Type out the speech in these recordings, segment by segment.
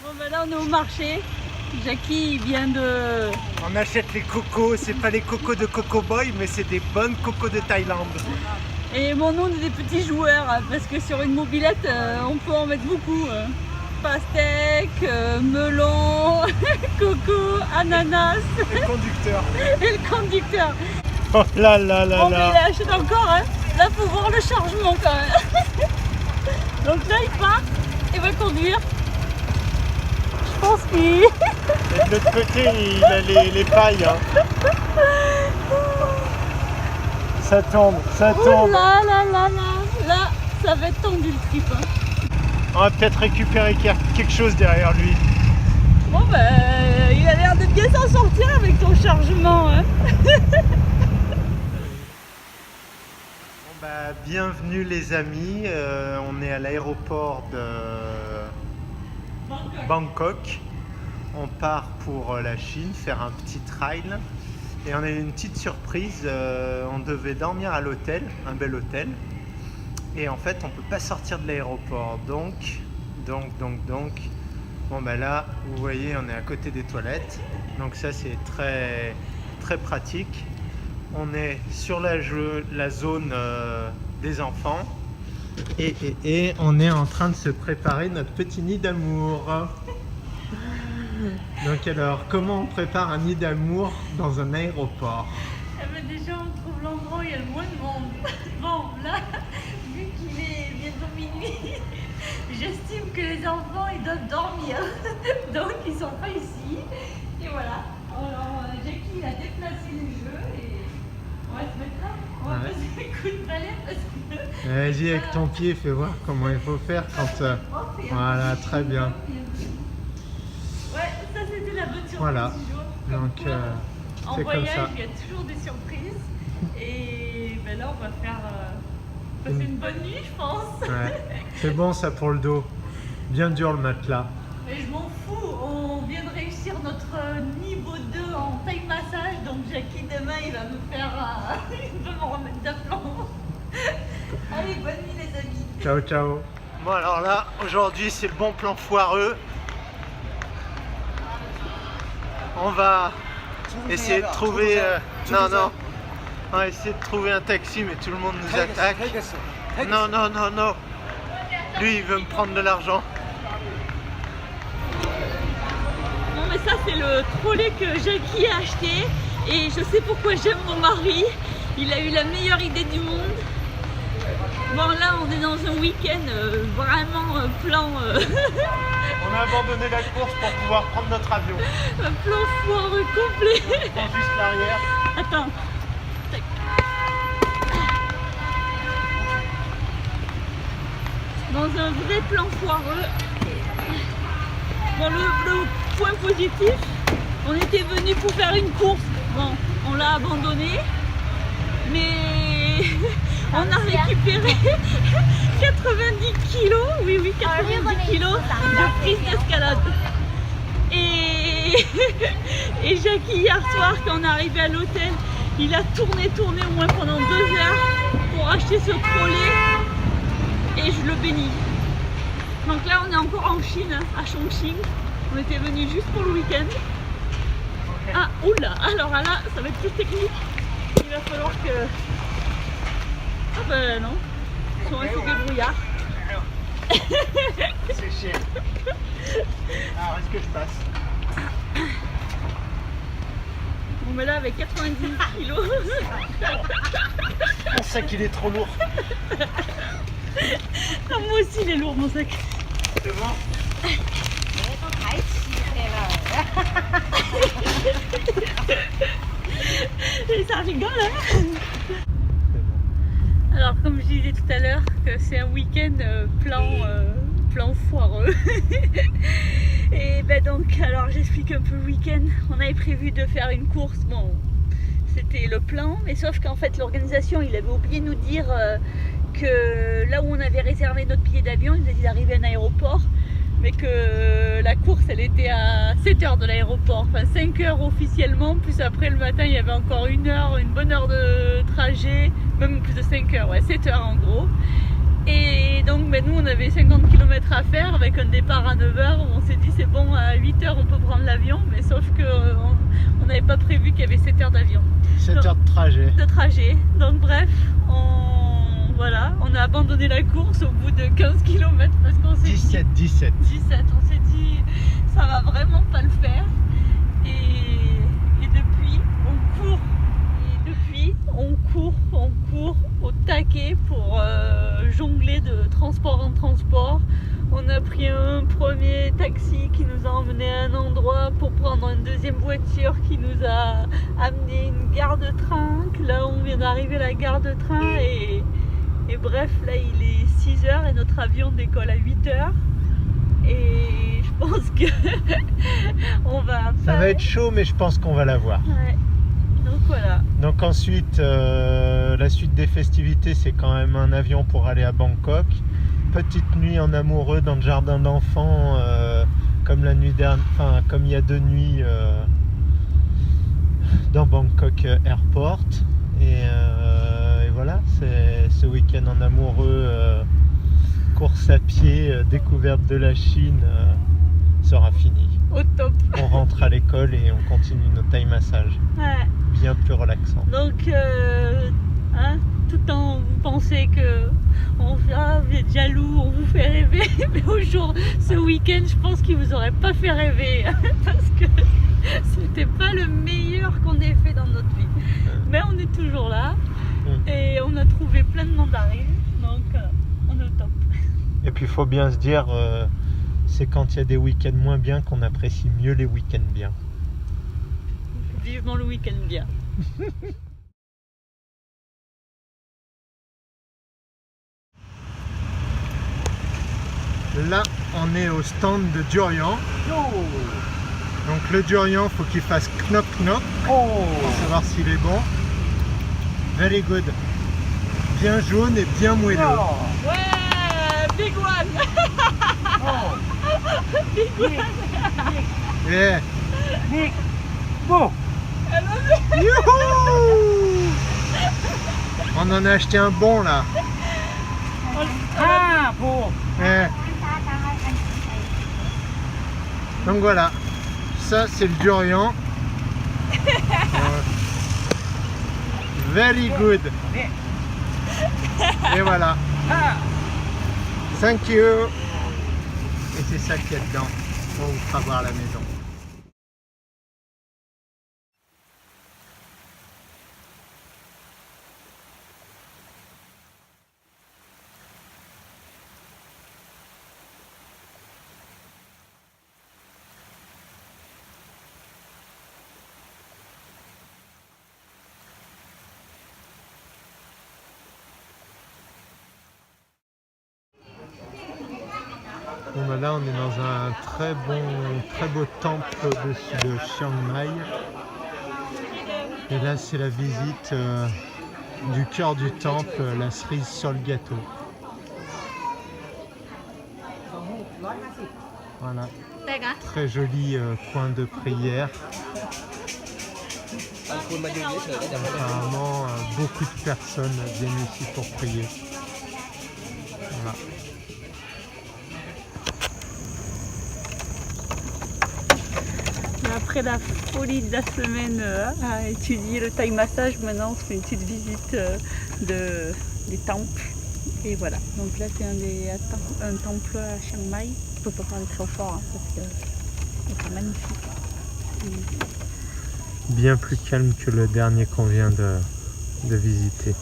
Bon ben là on est au marché. Jackie vient de... On achète les cocos, c'est pas les cocos de Coco Boy, mais c'est des bonnes cocos de Thaïlande. Et mon nom est des petits joueurs, hein, parce que sur une mobilette, on peut en mettre beaucoup. Pastèque, melon, coco, ananas. Et le conducteur. Et le conducteur. Oh là là là Bon, mais là. il achète encore, hein. Là faut voir le chargement quand même. Donc là il part, il va conduire. Je pense qu'il... Et de l'autre côté, il a les pailles. Hein. Ça tombe, ça Oh tombe. là là là là. Là, ça va être tendu le trip. Hein. On va peut-être récupérer quelque chose derrière lui. Bon ben, il a l'air de bien s'en sortir avec son chargement. Hein. Bon bah, bienvenue les amis, on est à l'aéroport de Bangkok. On part pour la Chine faire un petit trail et on a eu une petite surprise, on devait dormir à l'hôtel, un bel hôtel, et en fait on peut pas sortir de l'aéroport, donc bon bah là vous voyez on est à côté des toilettes, donc ça c'est très très pratique. On est sur la zone des enfants et on est en train de se préparer notre petit nid d'amour. Donc alors, comment on prépare un nid d'amour dans un aéroport? Eh ben déjà on trouve l'endroit où il y a le moins de monde. Bon là, vu qu'il est bientôt minuit, j'estime que les enfants ils doivent dormir. Donc ils sont pas ici. Et voilà. Alors Jackie il a déplacé les jeux et on va se mettre là. On va passer des coups de balai parce que... Vas-y avec ton pied, fais voir comment il faut faire quand... Voilà, très bien. Ouais, ça c'était la bonne surprise Voilà. du jour. Donc En c'est comme voyage, ça. il y a toujours des surprises. Et ben là, on va faire passer une bonne nuit, je pense. Ouais. C'est bon ça pour le dos. Bien dur le matelas. Mais je m'en fous, on vient de réussir notre niveau 2 en taille massage. Donc Jackie, demain, il va me faire... il va me remettre d'aplomb. Allez, bonne nuit les amis. Ciao ciao. Bon alors là, aujourd'hui c'est le bon plan foireux. On va essayer de trouver... non. On va essayer de trouver un taxi, mais tout le monde nous attaque. Non. Lui, il veut me prendre de l'argent. Non mais ça c'est le trolley que Jackie a acheté. Et je sais pourquoi j'aime mon mari. Il a eu la meilleure idée du monde. Bon là on est dans un week-end vraiment plan... On a abandonné la course pour pouvoir prendre notre avion. un plan foireux complet. Je prends juste l'arrière. Attends. Tac. Dans un vrai plan foireux. Bon, le point positif, on était venu pour faire une course. Bon, on l'a abandonné. Mais on a récupéré 90 kilos. Oui, 90 kilos de prise d'escalade. Et Jackie, hier soir, quand on est arrivé à l'hôtel, il a tourné au moins pendant 2 heures pour acheter ce trolley et je le bénis. Donc là, on est encore en Chine, à Chongqing. On était venu juste pour le week-end. Ah, oula, alors là, ça va être plus technique. Il va falloir que... Ah ben non, ils sont assez débrouillards. C'est cher. Alors, est-ce que je passe? Bon mais là avec 90 kilos. Mon sac il est trop lourd. Ah, moi aussi il est lourd mon sac. C'est bon? Et ça rigole hein. Alors comme je disais tout à l'heure que c'est un week-end plan foireux. Et ben donc alors j'explique un peu le week-end. On avait prévu de faire une course, bon c'était le plan, mais sauf qu'en fait l'organisation il avait oublié de nous dire que là où on avait réservé notre billet d'avion, il nous a dit d'arriver à un aéroport, mais que la course elle était à 7 heures de l'aéroport, enfin 5 heures officiellement, plus après le matin il y avait encore une bonne heure de trajet, même plus de 5 heures, ouais 7 heures en gros. Et donc ben, nous on avait 50 km à faire avec un départ à 9h. On s'est dit c'est bon, à 8h on peut prendre l'avion, mais sauf que on n'avait pas prévu qu'il y avait 7 heures d'avion. 7 heures de trajet. Donc bref, voilà, on a abandonné la course au bout de 15 km parce qu'on s'est 17. on s'est dit ça va vraiment pas le faire. Et depuis on court au taquet pour jongler de transport en transport. On a pris un premier taxi qui nous a emmené à un endroit pour prendre une deuxième voiture qui nous a amené à une gare de train. Là on vient d'arriver à la gare de train et bref, là il est 6h et notre avion décolle à 8h. Et je pense que on va... Ça va être chaud, mais je pense qu'on va l'avoir. Ouais. Donc voilà. Donc ensuite, la suite des festivités, c'est quand même un avion pour aller à Bangkok. Petite nuit en amoureux dans le jardin d'enfants, comme la nuit dernière, enfin comme il y a 2 nuits dans Bangkok Airport. Et voilà, c'est ce week-end en amoureux, course à pied, découverte de la Chine sera fini. Au top. On rentre à l'école et on continue nos Thai massages. Ouais. Bien plus relaxant. Donc, tout le temps vous pensez que vous êtes jaloux, on vous fait rêver, mais ce week-end, je pense qu'il vous aurait pas fait rêver parce que c'était pas le meilleur qu'on ait fait dans notre vie. Mais on est toujours là et on a trouvé plein de mandarines, donc on est au top. Et puis il faut bien se dire, c'est quand il y a des week-ends moins bien qu'on apprécie mieux les week-ends bien. Vivement le week-end bien. Là, on est au stand de durian. Donc le durian, faut qu'il fasse knock knock pour savoir s'il est bon. Very good. Bien jaune et bien moelleux. Ouais, big one. Big one. Yeah. Bon. Youhou. On en a acheté un bon là. Ah bon. Yeah. Donc voilà, ça c'est le durian. Very good. Et voilà. Thank you. Et c'est ça qu'il y a dedans. On vous fera voir la maison. Bon, bah là on est dans un très beau temple au-dessus de Chiang Mai. Et là c'est la visite du cœur du temple, la cerise sur le gâteau. Voilà, très joli coin de prière. Apparemment beaucoup de personnes viennent ici pour prier. Voilà. Après la folie de la semaine à étudier le Thai massage, maintenant on se fait une petite visite des temples. Et voilà, donc là c'est un temple à Chiang Mai. Je peux pas parler trop fort hein, parce que c'est magnifique. Bien plus calme que le dernier qu'on vient de visiter.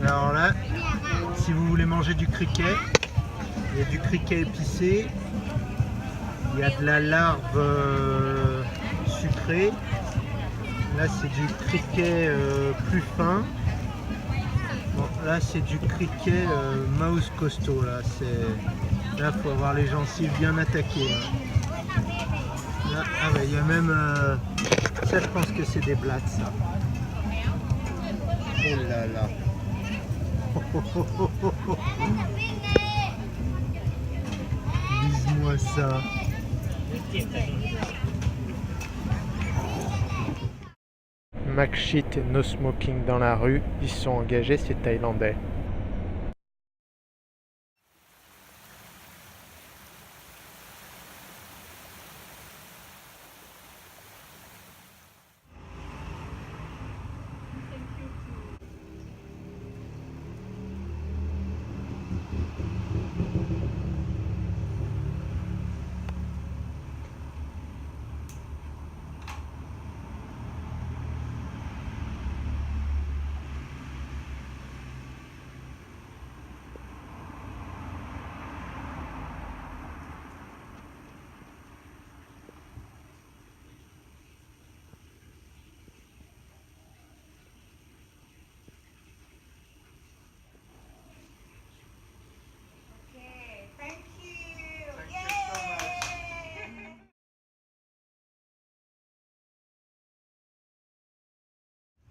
Alors là, si vous voulez manger du criquet, il y a du criquet épicé, il y a de la larve sucrée, là c'est du criquet plus fin, bon, là c'est du criquet mouse costaud, là il faut avoir les gencives bien attaquées. Hein. Là, ah bah, il y a même, ça je pense que c'est des blattes ça. Oh là là. Bise-moi. Regarde-moi ça. Makshit et No Smoking dans la rue, ils sont engagés, c'est thaïlandais.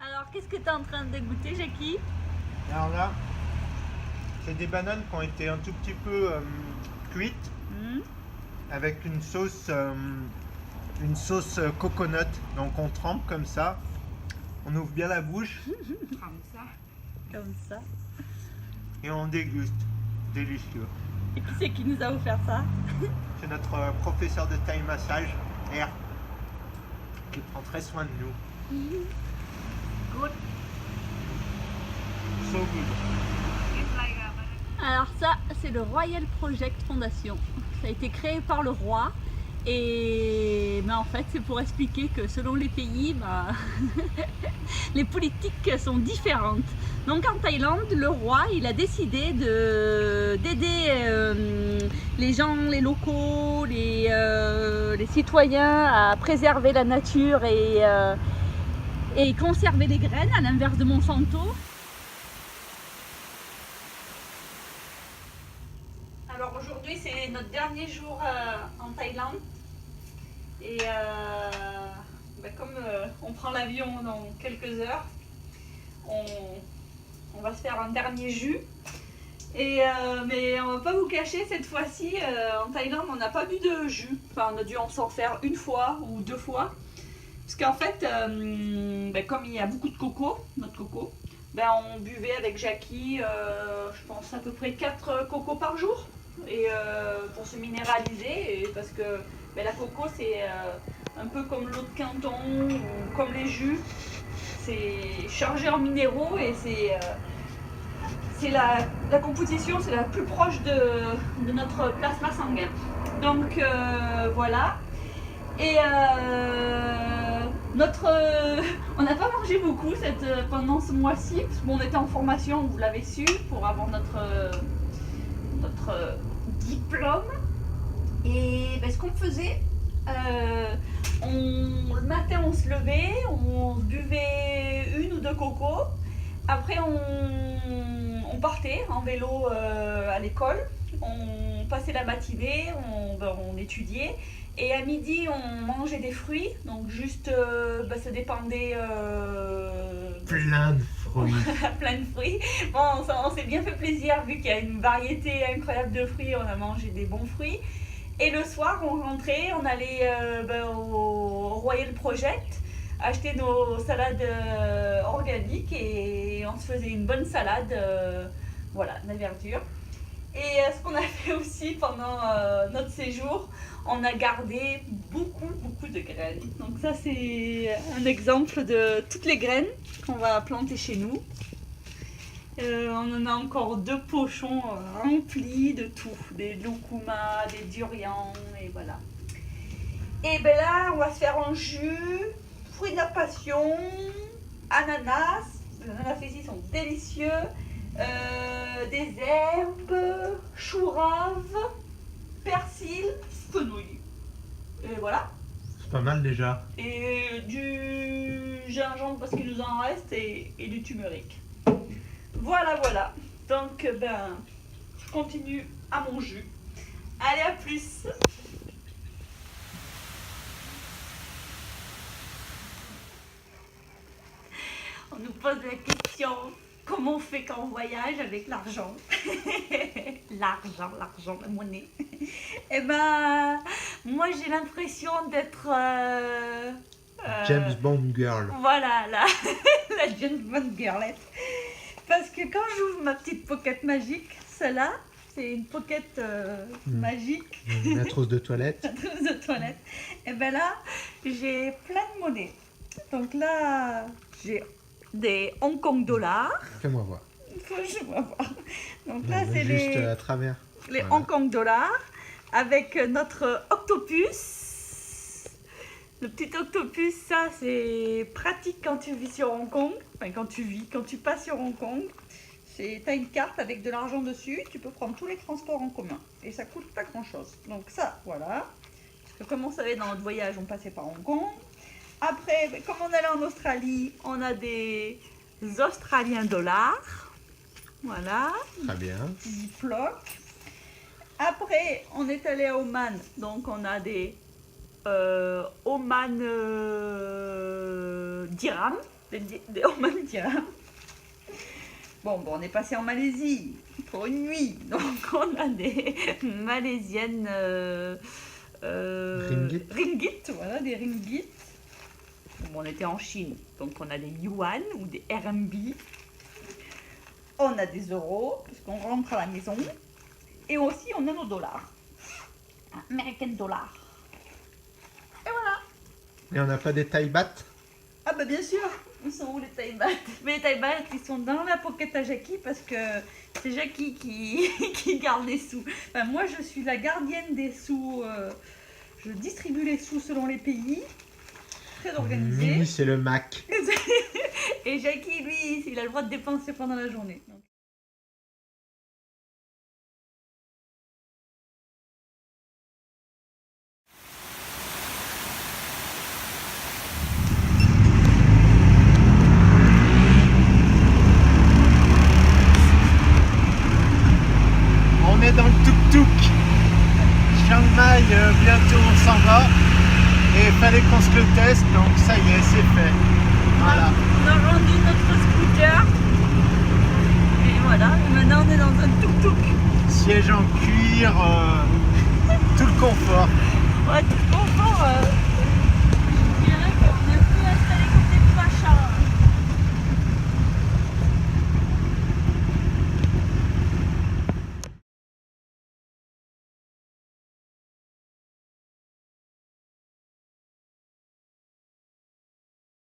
Alors, qu'est-ce que tu es en train de goûter, Jackie? Alors là, c'est des bananes qui ont été un tout petit peu cuites avec une sauce coconut. Donc on trempe comme ça, on ouvre bien la bouche Comme ça. et on déguste. Délicieux. Et qui c'est qui nous a offert ça? C'est notre professeur de Thai massage, R, qui prend très soin de nous. Good. So good. Alors ça, c'est le Royal Project Foundation. Ça a été créé par le roi. Et en fait, c'est pour expliquer que selon les pays, les politiques sont différentes. Donc en Thaïlande, le roi, il a décidé d'aider les gens, les locaux, les citoyens à préserver la nature et conserver les graines, à l'inverse de Monsanto. Alors aujourd'hui, c'est notre dernier jour en Thaïlande. Et comme on prend l'avion dans quelques heures, on va se faire un dernier jus. Mais on va pas vous cacher, cette fois-ci, en Thaïlande, on n'a pas bu de jus. Enfin, on a dû en s'en faire une fois ou deux fois. Parce qu'en fait, comme il y a beaucoup de coco, notre coco, on buvait avec Jackie, je pense à peu près 4 cocos par jour. Et pour se minéraliser, et parce que la coco, c'est un peu comme l'eau de Canton ou comme les jus. C'est chargé en minéraux et c'est la composition, c'est la plus proche de notre plasma sanguin. Donc voilà. Et on n'a pas mangé beaucoup pendant ce mois-ci, parce qu'on était en formation, vous l'avez su, pour avoir notre diplôme. Et ce qu'on faisait, le matin on se levait, on buvait 1 ou 2 cocos. Après on partait en vélo à l'école, on passait la matinée, on étudiait. Et à midi, on mangeait des fruits, donc juste, ça dépendait... Plein de fruits. Plein de fruits. Bon, on s'est bien fait plaisir, vu qu'il y a une variété incroyable de fruits, on a mangé des bons fruits. Et le soir, on rentrait, on allait au Royal Project, acheter nos salades organiques, et on se faisait une bonne salade, de verdure. Et ce qu'on a fait aussi pendant notre séjour, on a gardé beaucoup de graines. Donc ça, c'est un exemple de toutes les graines qu'on va planter chez nous. On en a encore 2 pochons remplis de tout, des loukouma, des durians, et voilà. Et là, on va se faire un jus, fruits de la passion, ananas. Les ananas ici sont délicieux. Des herbes, chou rave, persil, fenouil. Et voilà. C'est pas mal déjà. Et du gingembre parce qu'il nous en reste et du turmeric. Voilà. Donc je continue à mon jus. Allez, à plus. On nous pose la question: comment on fait quand on voyage avec l'argent? L'argent, la monnaie. Eh ben, moi j'ai l'impression d'être James Bond girl. voilà, la James Bond girlette. Parce que quand j'ouvre ma petite pocket magique, celle-là, c'est une pocket magique, La trousse de toilette. la trousse de toilette. Et ben là, j'ai plein de monnaies. Donc là, j'ai des Hong Kong dollars. Fais-moi voir. Je vais voir. Donc Non, là, mais c'est juste les à travers. les Voilà. Hong Kong dollars avec notre octopus. Le petit octopus, ça c'est pratique quand tu vis sur Hong Kong. Enfin, quand tu passes sur Hong Kong. Tu as une carte avec de l'argent dessus, tu peux prendre tous les transports en commun. Et ça coûte pas grand chose. Donc ça, voilà. Parce que comme on savait dans notre voyage, on passait par Hong Kong. Après, comme on allait en Australie, on a des Australiens dollars. Voilà. Très bien. Ziploc. Après, on est allé à Oman, donc on a des Oman dirhams, des Oman dirhams. Bon, on est passé en Malaisie pour une nuit, donc on a des malaisiennes ringgit, voilà, des ringgit. Bon, on était en Chine, donc on a des yuan ou des RMB. On a des euros, parce qu'on rentre à la maison. Et aussi, on a nos dollars. American dollars. Et voilà. Et on n'a pas des taille baht? Ah bah bien sûr. Ils sont où les taille baht? Mais les taille baht, ils sont dans la pocket à Jackie parce que c'est Jackie qui garde les sous. Enfin, moi, je suis la gardienne des sous. Je distribue les sous selon les pays. Très organisé. Mimi, c'est le Mac. Et Jackie, lui, il a le droit de dépenser pendant la journée. Donc. On est dans le tuk-tuk. Chiang Mai, bientôt on s'en va. Et il fallait qu'on se le teste, donc ça y est, c'est fait. Voilà. On a rendu notre scooter. Et voilà, et maintenant on est dans un tuk-tuk. Siège en cuir, tout le confort. Ouais, tout le confort.